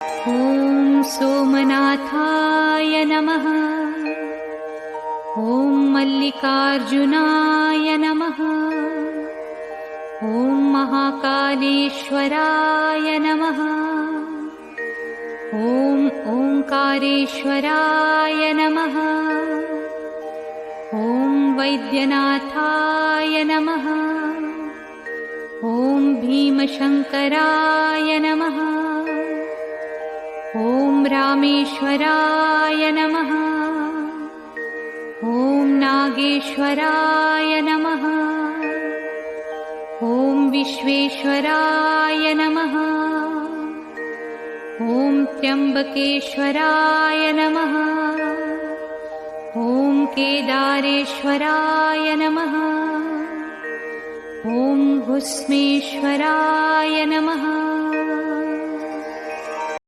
ॐ सोमनाथाय नमः। ॐ मल्लिकार्जुनाय नमः। ॐ महाकालेश्वराय नमः। ॐ ओंकारेश्वराय नमः। ॐ वैद्यनाथाय नमः। ॐ भीमशंकराय नमः। ॐ रामेश्वराय नमः। ॐ नागेश्वराय नमः। ॐ विश्वेश्वराय नमः। ॐ त्र्यंबकेश्वराय नमः। ॐ केदारेश्वराय नमः। ॐ भुस्मेश्वराय नमः।